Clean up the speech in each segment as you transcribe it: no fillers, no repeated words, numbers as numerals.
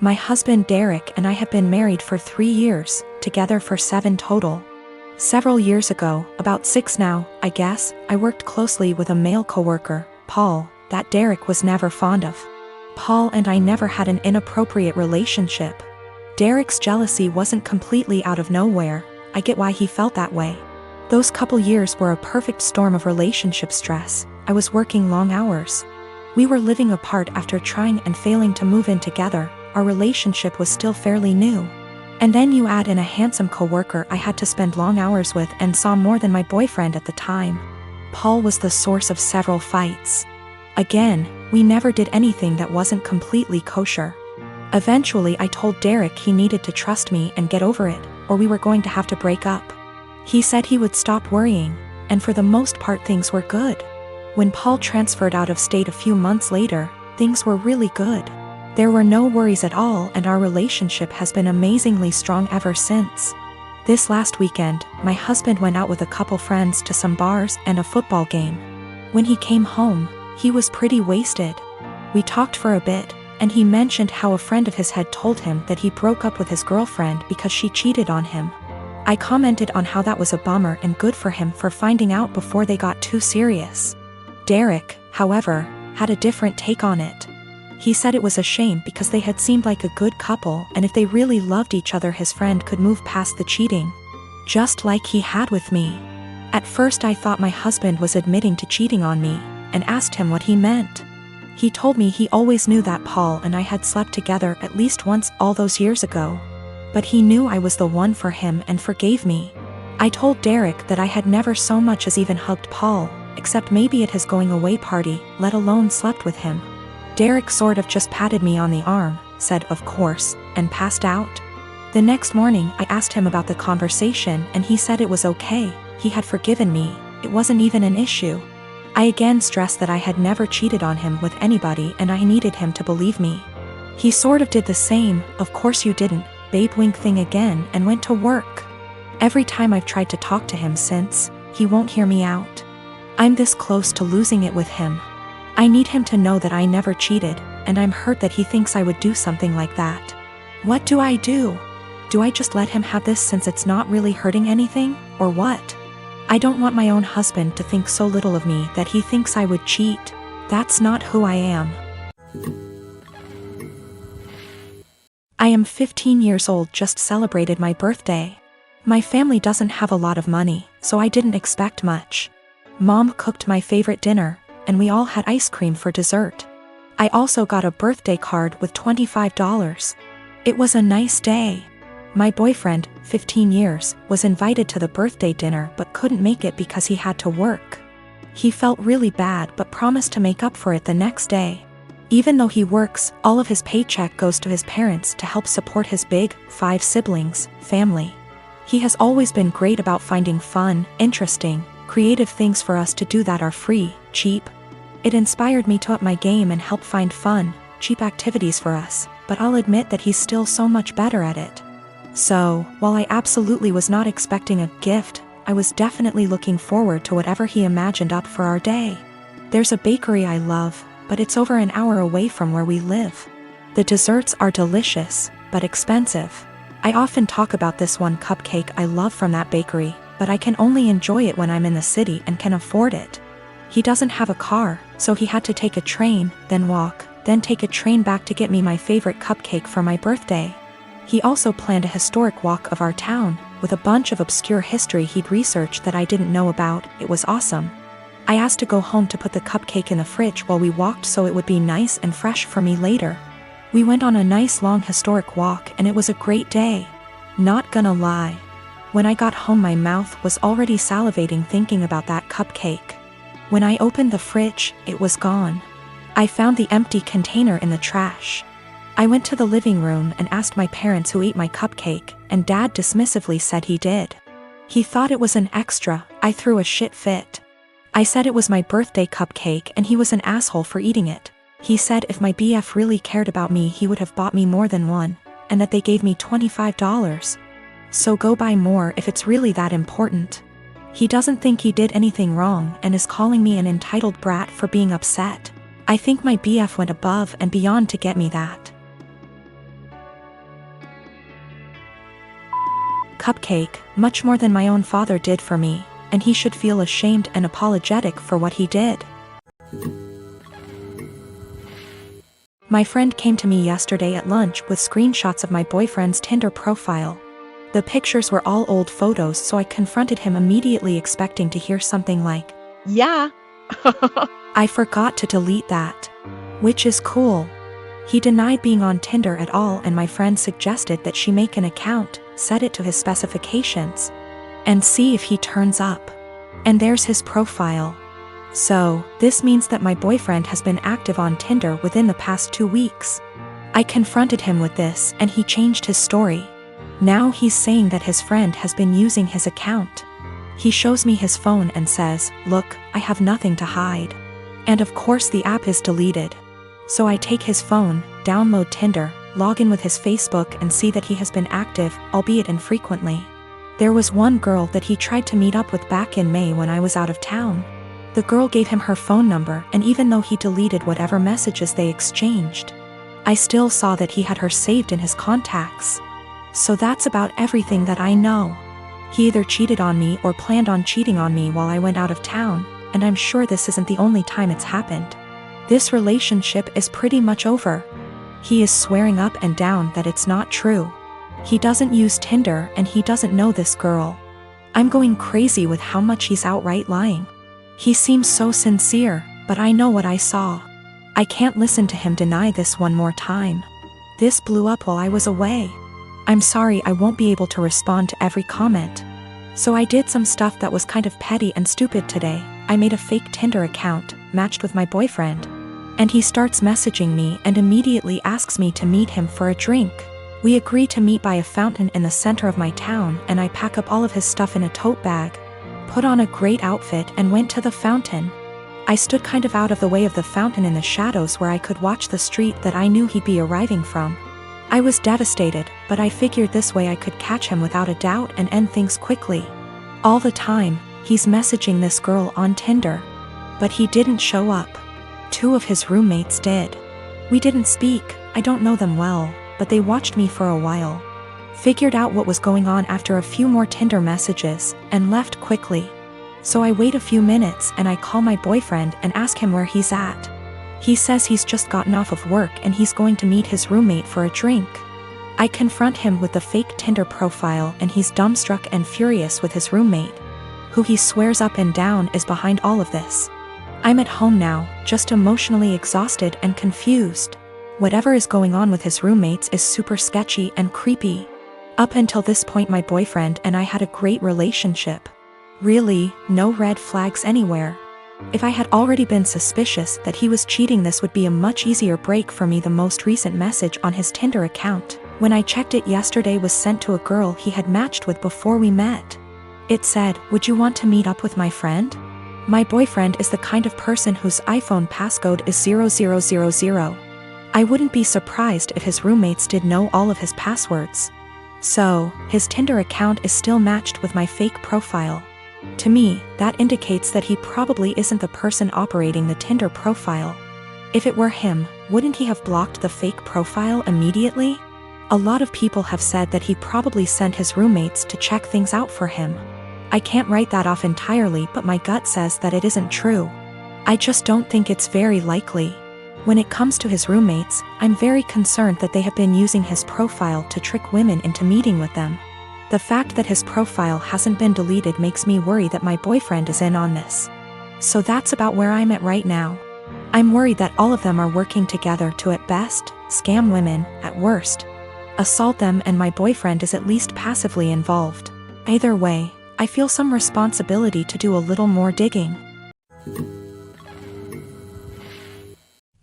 My husband Derek and I have been married for 3 years, together for 7 total. Several years ago, about 6 now, I guess, I worked closely with a male coworker, Paul, that Derek was never fond of. Paul and I never had an inappropriate relationship. Derek's jealousy wasn't completely out of nowhere. I get why he felt that way. Those couple years were a perfect storm of relationship stress. I was working long hours. We were living apart after trying and failing to move in together. Our relationship was still fairly new. And then you add in a handsome coworker I had to spend long hours with and saw more than my boyfriend at the time. Paul was the source of several fights. Again, we never did anything that wasn't completely kosher. Eventually I told Derek he needed to trust me and get over it, or we were going to have to break up. He said he would stop worrying, and for the most part things were good. When Paul transferred out of state a few months later, things were really good. There were no worries at all, and our relationship has been amazingly strong ever since. This last weekend, my husband went out with a couple friends to some bars and a football game. When he came home, he was pretty wasted. We talked for a bit, and he mentioned how a friend of his had told him that he broke up with his girlfriend because she cheated on him. I commented on how that was a bummer and good for him for finding out before they got too serious. Derek, however, had a different take on it. He said it was a shame because they had seemed like a good couple, and if they really loved each other his friend could move past the cheating. Just like he had with me. At first I thought my husband was admitting to cheating on me, and asked him what he meant. He told me he always knew that Paul and I had slept together at least once all those years ago. But he knew I was the one for him and forgave me. I told Derek that I had never so much as even hugged Paul, except maybe at his going away party, let alone slept with him. Derek sort of just patted me on the arm, said of course, and passed out. The next morning I asked him about the conversation and he said it was okay, he had forgiven me, it wasn't even an issue. I again stressed that I had never cheated on him with anybody and I needed him to believe me. He sort of did the same, of course you didn't, babe wink thing again, and went to work. Every time I've tried to talk to him since, he won't hear me out. I'm this close to losing it with him. I need him to know that I never cheated, and I'm hurt that he thinks I would do something like that. What do I do? Do I just let him have this since it's not really hurting anything, or what? I don't want my own husband to think so little of me that he thinks I would cheat. That's not who I am. I am 15 years old, just celebrated my birthday. My family doesn't have a lot of money, so I didn't expect much. Mom cooked my favorite dinner, and we all had ice cream for dessert. I also got a birthday card with $25. It was a nice day. My boyfriend, 15 years, was invited to the birthday dinner but couldn't make it because he had to work. He felt really bad but promised to make up for it the next day. Even though he works, all of his paycheck goes to his parents to help support his big, 5 siblings, family. He has always been great about finding fun, interesting, creative things for us to do that are free, cheap. It inspired me to up my game and help find fun, cheap activities for us, but I'll admit that he's still so much better at it. So, while I absolutely was not expecting a gift, I was definitely looking forward to whatever he imagined up for our day. There's a bakery I love, but it's over an hour away from where we live. The desserts are delicious, but expensive. I often talk about this one cupcake I love from that bakery, but I can only enjoy it when I'm in the city and can afford it. He doesn't have a car, so he had to take a train, then walk, then take a train back to get me my favorite cupcake for my birthday. He also planned a historic walk of our town, with a bunch of obscure history he'd researched that I didn't know about. It was awesome. I asked to go home to put the cupcake in the fridge while we walked so it would be nice and fresh for me later. We went on a nice long historic walk and it was a great day. Not gonna lie. When I got home my mouth was already salivating thinking about that cupcake. When I opened the fridge, it was gone. I found the empty container in the trash. I went to the living room and asked my parents who ate my cupcake, and Dad dismissively said he did. He thought it was an extra. I threw a shit fit. I said it was my birthday cupcake and he was an asshole for eating it. He said if my BF really cared about me he would have bought me more than one, and that they gave me $25. So go buy more if it's really that important. He doesn't think he did anything wrong and is calling me an entitled brat for being upset. I think my BF went above and beyond to get me that. cupcake, much more than my own father did for me, and he should feel ashamed and apologetic for what he did. My friend came to me yesterday at lunch with screenshots of my boyfriend's Tinder profile. The pictures were all old photos, so I confronted him immediately, expecting to hear something like, "Yeah." "I forgot to delete that." Which is cool. He denied being on Tinder at all, and my friend suggested that she make an account, set it to his specifications, and see if he turns up. And there's his profile. So, this means that my boyfriend has been active on Tinder within the past 2 weeks. I confronted him with this, and he changed his story. Now he's saying that his friend has been using his account. He shows me his phone and says, "Look, I have nothing to hide." And of course the app is deleted. So I take his phone, download Tinder, log in with his Facebook, and see that he has been active, albeit infrequently. There was one girl that he tried to meet up with back in May when I was out of town. The girl gave him her phone number, and even though he deleted whatever messages they exchanged, I still saw that he had her saved in his contacts. So that's about everything that I know. He either cheated on me or planned on cheating on me while I went out of town, and I'm sure this isn't the only time it's happened. This relationship is pretty much over. He is swearing up and down that it's not true. He doesn't use Tinder and he doesn't know this girl. I'm going crazy with how much he's outright lying. He seems so sincere, but I know what I saw. I can't listen to him deny this one more time. This blew up while I was away. I'm sorry, I won't be able to respond to every comment. So I did some stuff that was kind of petty and stupid today. I made a fake Tinder account, matched with my boyfriend. And he starts messaging me and immediately asks me to meet him for a drink. We agree to meet by a fountain in the center of my town, and I pack up all of his stuff in a tote bag, put on a great outfit, and went to the fountain. I stood kind of out of the way of the fountain in the shadows where I could watch the street that I knew he'd be arriving from. I was devastated, but I figured this way I could catch him without a doubt and end things quickly. All the time, he's messaging this girl on Tinder. But he didn't show up. 2 of his roommates did. We didn't speak, I don't know them well, but they watched me for a while. Figured out what was going on after a few more Tinder messages, and left quickly. So I wait a few minutes and I call my boyfriend and ask him where he's at. He says he's just gotten off of work and he's going to meet his roommate for a drink. I confront him with the fake Tinder profile and he's dumbstruck and furious with his roommate, who he swears up and down is behind all of this. I'm at home now, just emotionally exhausted and confused. Whatever is going on with his roommates is super sketchy and creepy. Up until this point my boyfriend and I had a great relationship. Really, no red flags anywhere. If I had already been suspicious that he was cheating, this would be a much easier break for me. The most recent message on his Tinder account, when I checked it yesterday, was sent to a girl he had matched with before we met. It said, "Would you want to meet up with my friend?" My boyfriend is the kind of person whose iPhone passcode is 0000. I wouldn't be surprised if his roommates did know all of his passwords. So, his Tinder account is still matched with my fake profile. To me, that indicates that he probably isn't the person operating the Tinder profile. If it were him, wouldn't he have blocked the fake profile immediately? A lot of people have said that he probably sent his roommates to check things out for him. I can't write that off entirely, but my gut says that it isn't true. I just don't think it's very likely. When it comes to his roommates, I'm very concerned that they have been using his profile to trick women into meeting with them. The fact that his profile hasn't been deleted makes me worry that my boyfriend is in on this. So that's about where I'm at right now. I'm worried that all of them are working together to, at best, scam women, at worst, assault them, and my boyfriend is at least passively involved. Either way, I feel some responsibility to do a little more digging.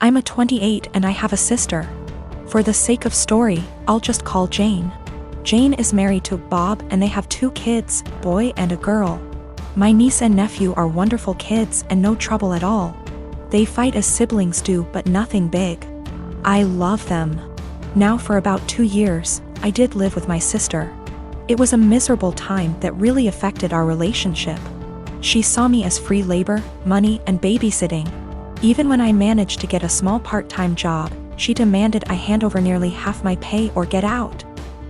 I'm a 28 and I have a sister. For the sake of story, I'll just call Jane. Jane is married to Bob and they have 2 kids, boy and a girl. My niece and nephew are wonderful kids and no trouble at all. They fight as siblings do, but nothing big. I love them. Now for about 2 years, I did live with my sister. It was a miserable time that really affected our relationship. She saw me as free labor, money, and babysitting. Even when I managed to get a small part-time job, she demanded I hand over nearly half my pay or get out.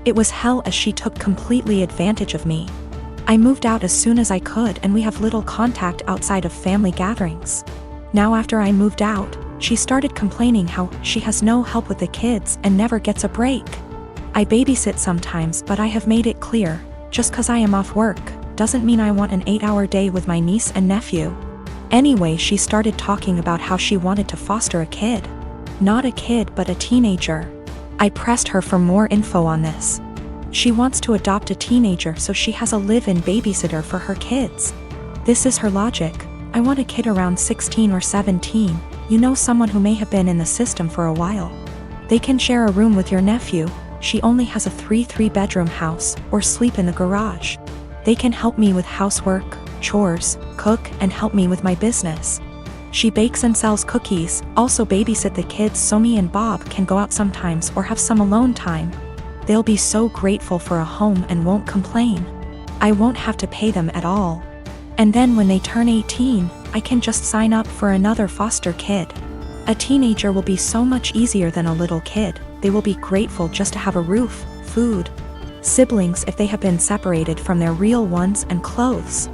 It was hell as she took completely advantage of me. I moved out as soon as I could and we have little contact outside of family gatherings. Now after I moved out, she started complaining how she has no help with the kids and never gets a break. I babysit sometimes, but I have made it clear, just 'cause I am off work, doesn't mean I want an 8-hour day with my niece and nephew. Anyway, she started talking about how she wanted to foster a kid. Not a kid, but a teenager. I pressed her for more info on this. She wants to adopt a teenager so she has a live-in babysitter for her kids. This is her logic. I want a kid around 16 or 17, someone who may have been in the system for a while. They can share a room with your nephew. She only has a 3-bedroom house, or sleep in the garage. They can help me with housework, chores, cook, and help me with my business. She bakes and sells cookies, also babysit the kids so me and Bob can go out sometimes or have some alone time. They'll be so grateful for a home and won't complain. I won't have to pay them at all. And then when they turn 18, I can just sign up for another foster kid. A teenager will be so much easier than a little kid. They will be grateful just to have a roof, food, siblings if they have been separated from their real ones, and clothes.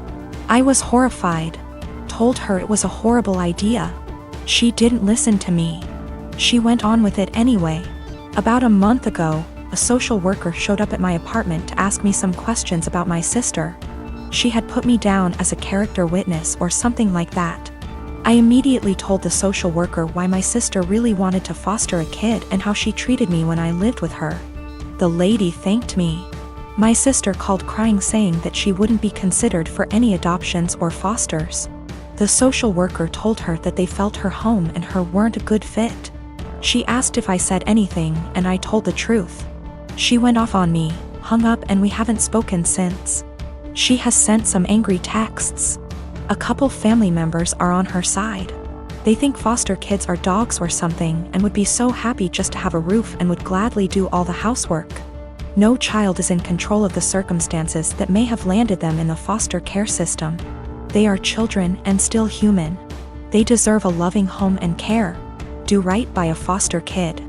I was horrified. Told her it was a horrible idea. She didn't listen to me. She went on with it anyway. About a month ago, a social worker showed up at my apartment to ask me some questions about my sister. She had put me down as a character witness or something like that. I immediately told the social worker why my sister really wanted to foster a kid and how she treated me when I lived with her. The lady thanked me. My sister called crying, saying that she wouldn't be considered for any adoptions or fosters. The social worker told her that they felt her home and her weren't a good fit. She asked if I said anything, and I told the truth. She went off on me, hung up, and we haven't spoken since. She has sent some angry texts. A couple family members are on her side. They think foster kids are dogs or something and would be so happy just to have a roof and would gladly do all the housework. No child is in control of the circumstances that may have landed them in the foster care system. They are children and still human. They deserve a loving home and care. Do right by a foster kid.